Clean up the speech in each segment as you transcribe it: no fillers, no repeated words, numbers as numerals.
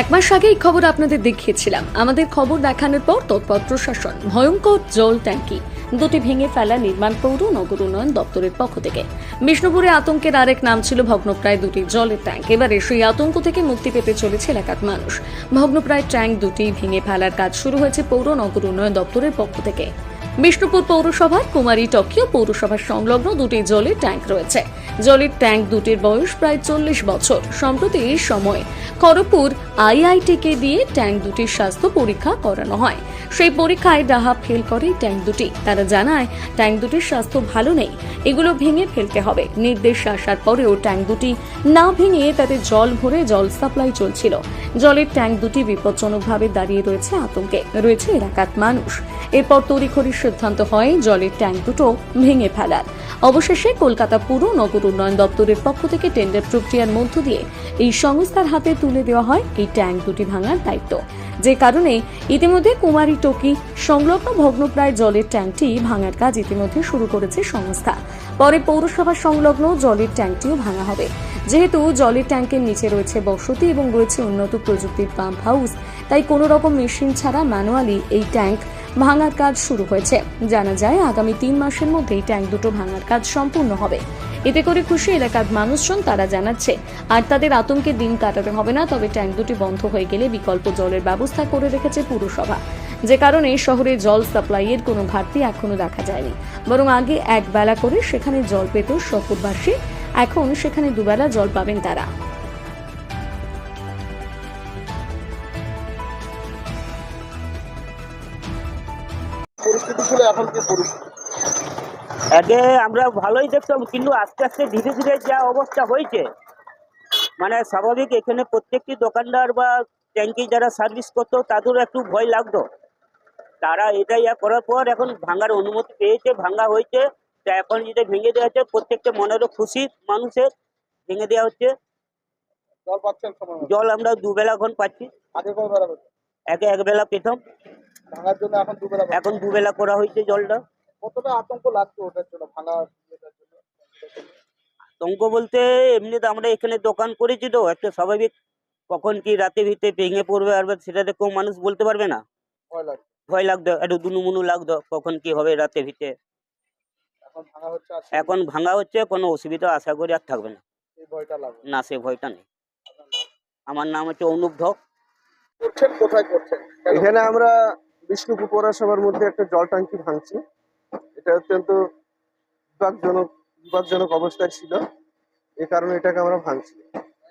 এক মাস আগে এই খবর আপনাদের দেখিয়েছিলাম। আমাদের খবর দেখানোর পর তৎপর প্রশাসন। ভয়ঙ্কর জল ট্যাঙ্কি দুটি ভেঙে ফেলা নির্মাণ পৌর নগর উন্নয়ন দপ্তরের পক্ষ থেকে। বিষ্ণুপুরে আতঙ্কের আরেক নাম ছিল ভগ্নপ্রায় দুটি জলের ট্যাঙ্ক। এবারে সেই আতঙ্ক থেকে মুক্তি পেতে চলেছে এলাকার মানুষ। ভগ্নপ্রায় ট্যাঙ্ক দুটি ভেঙে ফেলার কাজ শুরু হয়েছে পৌর নগর উন্নয়ন দপ্তরের পক্ষ থেকে। বিষ্ণুপুর পৌরসভার কুমারী টকিও পৌরসভার সংলগ্ন দুটি জলের ট্যাঙ্ক রয়েছে। জলের ট্যাঙ্ক দুটির বয়স প্রায় 40 বছর। সম্প্রতি এই সময় খড়গপুর আইআইটিকে দিয়ে ট্যাঙ্ক দুটির স্বাস্থ্য পরীক্ষা করানো হয়। সেই পরীক্ষায় ডাহা ফেল করে ট্যাঙ্ক দুটি। তারা জানায় ট্যাঙ্ক দুটির স্বাস্থ্য ভালো নেই, এগুলো ভেঙে ফেলতে হবে। নির্দেশ আসার পরেও ট্যাঙ্ক দুটি না ভেঙে তাতে জল ভরে জল সাপ্লাই চলছিল। জলের ট্যাঙ্ক দুটি বিপজ্জনকভাবে দাঁড়িয়ে রয়েছে আতঙ্কে রয়েছে এলাকার মানুষ। এরপর তড়িঘড়ির সিদ্ধান্ত হয় জলের ট্যাঙ্ক দুটো ভেঙে ফেলার। অবশেষে কলকাতা পুর নগর উন্নয়ন দপ্তরের পক্ষ থেকে টেন্ডার প্রক্রিয়ার মধ্য দিয়ে এই সংস্থার হাতে তুলে দেওয়া হয় এই ট্যাঙ্ক দুটি ভাঙার দায়িত্ব। যে কারণে ইতিমধ্যে কুমারী টকি সংলগ্ন ভগ্নপ্রায় জলের ট্যাঙ্কটি ভাঙার কাজ ইতিমধ্যে শুরু করেছে সংস্থা। পরে পৌরসভা সংলগ্ন জলের ট্যাঙ্কটিও ভাঙা হবে। যেহেতু জলের ট্যাঙ্কের নিচে রয়েছে বসতি এবং রয়েছে উন্নত প্রযুক্তির পাম্প হাউস, তাই কোনো রকম মেশিন ছাড়া ম্যানুয়ালি এই ট্যাঙ্ক ভাঙার কাজ শুরু হয়েছে। জানা যায় আগামী 3 মাসের মধ্যেই ট্যাঙ্ক দুটো ভাঙার কাজ সম্পূর্ণ হবে। এতে করে খুশি এলাকার মানুষজন। তারা জানাচ্ছে আর তাদের আতঙ্কে দিন কাটাতে হবে না। তবে ট্যাঙ্ক দুটি বন্ধ হয়ে গেলে বিকল্প জলের ব্যবস্থা করে রেখেছে পুরসভা। যে কারণে শহরে জল সাপ্লাইয়ের কোনো ঘাটতি এখনো দেখা যায়নি, বরং আগে এক বেলা করে সেখানে জল পেত শহরবাসী, এখন সেখানে দুবেলা জল পাবেন তারা। পরিস্থিতি ছিল, এখন কি পরিস্থিতি? আগে আমরা ভালোই দেখতাম, কিন্তু আস্তে আস্তে ধীরে ধীরে যা অবস্থা হয়েছে, মানে স্বাভাবিক এখানে প্রত্যেকটি দোকানদার বা ট্যাঙ্কি যারা সার্ভিস করতো তাদেরও একটু ভয় লাগতো। তারা এটা করার পর এখন ভাঙার অনুমতি পেয়েছে, ভাঙা হয়েছে। তা এখন যেটা ভেঙে দেওয়া হচ্ছে প্রত্যেকটা মনেরও খুশি মানুষের, ভেঙে দেওয়া হচ্ছে। জল পাচ্ছেন সময় মতো? জল আমরা দুবেলা এখন পাচ্ছি। আগে কবে বেলা পেতেন? এক বেলা পেতাম, ভাঙার জন্য এখন দুবেলা পাচ্ছেন। এখন দুবেলা করা হয়েছে জলটা। কতটা আতঙ্ক লাগতো ওটার জন্য, ভাঙার জন্য? আতঙ্ক বলতে এমনিতে আমরা এখানে দোকান করেছি তো, একটা স্বাভাবিক কখন কি রাতে ভিতরে ভেঙে পড়বে আর সেটা তো কেউ মানুষ বলতে পারবে না। ভয় লাগতো? ভয় লাগতো, একটু দুনুমুনু লাগতো কখন কি হবে রাতে ভিতরে। এখন ভাঙা হচ্ছে? এখন ভাঙা হচ্ছে, কোনো অসুবিধা আশা করি আর থাকবে না। এই ভয়টা লাগবে না, সে ভয়টা নেই। আপনার নাম? আমার নাম হচ্ছে অনুপ ধক। করছেন কোথায় করছেন? এখানে আমরা বিষ্ণুপুর পৌরসভার মধ্যে একটা জল ট্যাঙ্কি ভাঙছি। এটা অত্যন্ত বিপজ্জনক অবস্থায় ছিল, এই কারণে এটাকে আমরা ভাঙছি।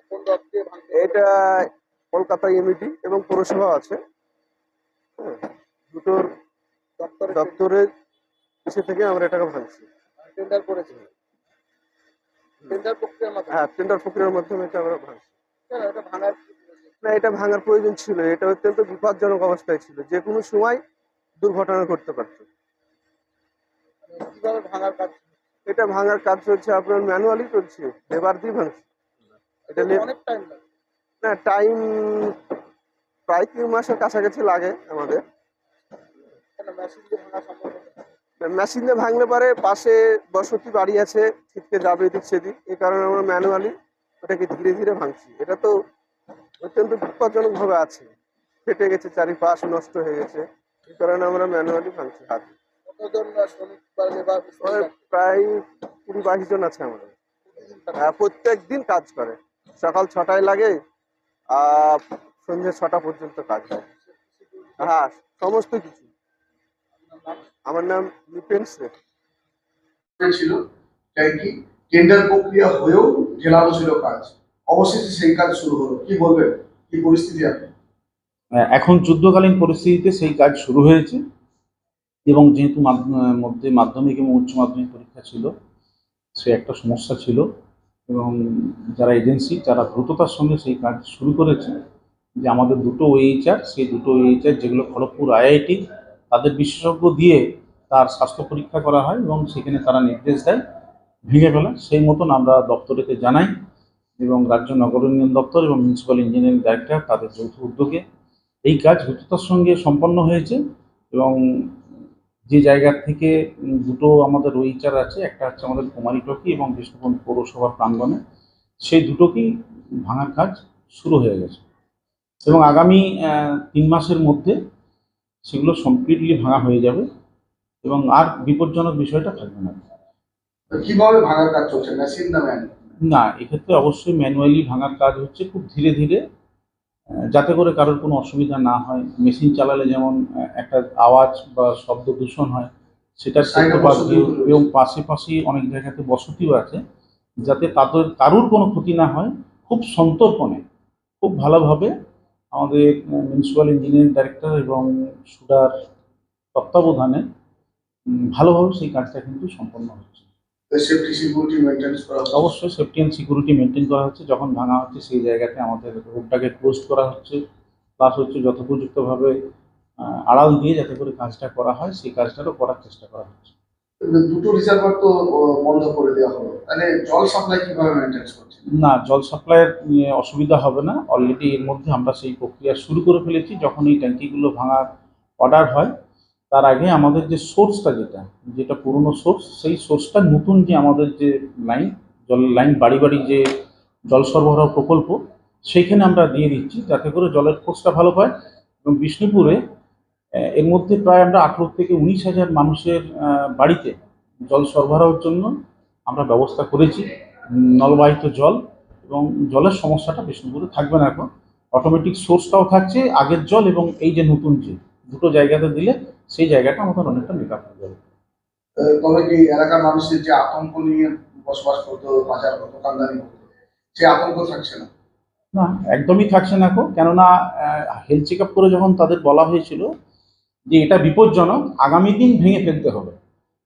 কোন দপ্তরে ভাঙতে? এটা কলকাতা ইউনিটি এবং পৌরসভা আছে, হ্যাঁ, দুটোর দপ্তরের ইসে থেকে আমরা এটাকে ভাঙছি। টেন্ডার করেছেন? টেন্ডার প্রক্রিয়ার মাধ্যমে? হ্যাঁ, টেন্ডার প্রক্রিয়ার মাধ্যমে এটা আমরা ভাঙছি। কেন এটা ভাঙার কি প্রয়োজন? না, এটা ভাঙার প্রয়োজন ছিল। এটা অত্যন্ত বিপজ্জনক অবস্থায় ছিল, যে কোনো সময় দুর্ঘটনা ঘটতে পারত। কিভাবে ভাঙার কাজ? এটা ভাঙার কাজ চলছে আপনার ম্যানুয়ালি চলছে, লেবার দিয়ে ভাঙছে। এটা অনেক টাইম লাগে? না, টাইম প্রায় 3 মাসের কাছাকাছি লাগে আমাদের। কেন মেশিন দিয়ে ভাঙা সম্ভব না? মেশিন দিয়ে ভাঙলে পারে পাশে বসতি বাড়ি আছে, ছিটকে যাবে এদিক সেদিক, এই কারণে আমরা ম্যানুয়ালি ওটাকে ধীরে ধীরে ভাঙছি। এটা তো অত্যন্ত বিপজ্জনক ভাবে আছে, ফেটে গেছে, চারিপাশ নষ্ট হয়ে গেছে, এই কারণে আমরা ম্যানুয়ালি ভাঙছি হাতে। কতজন শ্রমিক বা লেবার? প্রায় 20-22 জন আছে আমাদের। প্রত্যেক দিন কাজ করে, সকাল 6টায় লাগে আর সন্ধ্যে 6টা পর্যন্ত কাজ হয়। হ্যাঁ, সমস্ত কিছু। আমার নাম নিপেন শেখ। ছিল ট্যাঙ্কি, টেন্ডার প্রক্রিয়া হয়েও জেলানো ছিল কাজ, অবশেষে সেই কাজ শুরু হলো। কি বলবেন, কি পরিস্থিতি এখন? এখন যুদ্ধকালীন পরিস্থিতিতে সেই কাজ শুরু হয়েছে, এবং যেহেতু মধ্যে মাধ্যমিক এবং উচ্চ মাধ্যমিক পরীক্ষা ছিল, সে একটা সমস্যা ছিল, এবং যারা এজেন্সি যারা দ্রুততার সঙ্গে সেই কাজ শুরু করেছে, যে আমাদের দুটো ওএইচআর, সেই দুটো ওএইচআর যেগুলো খড়গপুর আইআইটি, তাদের বিশেষজ্ঞ দিয়ে তার স্বাস্থ্য পরীক্ষা করা হয় এবং সেখানে তারা নির্দেশ দেয় ভেঙে ফেলা। সেই মতন আমরা দপ্তরেতে জানাই, এবং রাজ্য নগর উন্নয়ন দপ্তর এবং মিউনিসিপ্যাল ইঞ্জিনিয়ারিং ডাইরেক্টর তাদের যৌথ উদ্যোগে এই কাজ দ্রুততার সঙ্গে সম্পন্ন হয়েছে। এবং যে জায়গা থেকে দুটো আমাদের ওএইচআর আছে, একটা হচ্ছে আমাদের কুমারী টকি এবং বিষ্ণুপুর পৌরসভার প্রাঙ্গণে, সেই দুটোকেই ভাঙার কাজ শুরু হয়ে গেছে। এবং আগামী 3 মাসের মধ্যে সেগুলো কমপ্লিটলি ভাঙা হয়ে যাবে এবং আর বিপজ্জনক বিষয়টা থাকবে না। তো কিভাবে ভাঙার কাজ চলছে, মেশিন না ম্যান? না, এক্ষেত্রে অবশ্যই ম্যানুয়ালি ভাঙার কাজ হচ্ছে, খুব ধীরে ধীরে, যাতে করে কারোর কোনো অসুবিধা না হয়। মেশিন চালালে যেমন একটা আওয়াজ বা শব্দ দূষণ হয়, সেটার Side এ ক্ষেত্রে বসতি রয়েছে। এবং পাশাপাশি অনেক জায়গাতে বসতিও আছে, যাতে তাদের কারোর কোনো ক্ষতি না হয়, খুব সন্তর্পণে, খুব ভালোভাবে আমাদের মিউনিসিপ্যাল ইঞ্জিনিয়ারিং ডাইরেক্টর এবং সুডার তত্ত্বাবধানে ভালোভাবে সেই কাজটা কিন্তু সম্পন্ন হচ্ছে। সেফটি সিকিউরিটি মেনটেন করা হচ্ছে। অবশ্যই সেফটি অ্যান্ড সিকিউরিটি মেনটেন করা হচ্ছে। যখন ভাঙা হচ্ছে সেই জায়গাতে আমাদের রোডটাকে ক্লোজ করা হচ্ছে, প্লাস হচ্ছে যথোপযুক্তভাবে আড়াল দিয়ে যাতে করে কাজটা করা হয়, সেই কাজটারও করার চেষ্টা করা হচ্ছে। দুটো রিজার্ভার তো বন্ধ করে দেওয়া হলো, তাহলে জল সাপ্লাই কিভাবে মেনটেন করছে? না, জল সাপ্লাইয়ের অসুবিধা হবে না। অলরেডি এর মধ্যে আমরা সেই প্রক্রিয়া শুরু করে ফেলেছি। যখন এই ট্যাঙ্কিগুলো ভাঙার অর্ডার হয়, তার আগে আমাদের যে সোর্সটা, যেটা পুরনো সোর্স, সেই সোর্সটা নতুন যে আমাদের যে লাইন, জলের লাইন, বাড়ি বাড়ি যে জল সরবরাহ প্রকল্প, সেইখানে আমরা দিয়ে দিচ্ছি, যাতে করে জলের ফোর্সটা ভালো পায়। এবং বিষ্ণুপুরে এর মধ্যে প্রায় আমরা 18 থেকে 19,000 মানুষের বাড়িতে জল সরবরাহের জন্য আমরা ব্যবস্থা করেছি, নলবাহিত জল, এবং জলের সমস্যাটা বিষ্ণুপুরে থাকবে না। এখন অটোমেটিক সোর্সটাও থাকছে, আগের জল এবং এই যে নতুন যে দুটো জায়গাতে দিলে সেই জায়গাটা আমাদের অনেকটা মেকআপ হয়ে যাবে। তবে কি এলাকার মানুষের যে আতঙ্ক নিয়ে বসবাস করতো, বাজার দোকানদারি করতো, সে আতঙ্ক থাকছে না? না, একদমই থাকছে না। কেননা হেলথ চেক আপ করে যখন তাদের বলা হয়েছিল যে এটা বিপজ্জনক, আগামী দিন ভেঙে ফেলতে হবে,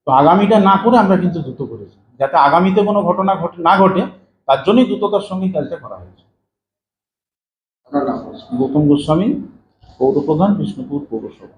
তো আগামীটা না করে আমরা কিন্তু দ্রুত করেছি, যাতে আগামীতে কোনো ঘটনা না ঘটে, তার জন্যই দ্রুততার সঙ্গে কাজটা করা হয়েছে। আপনার নাম? গৌতম গোস্বামী, পৌরপ্রধান, বিষ্ণুপুর পৌরসভা।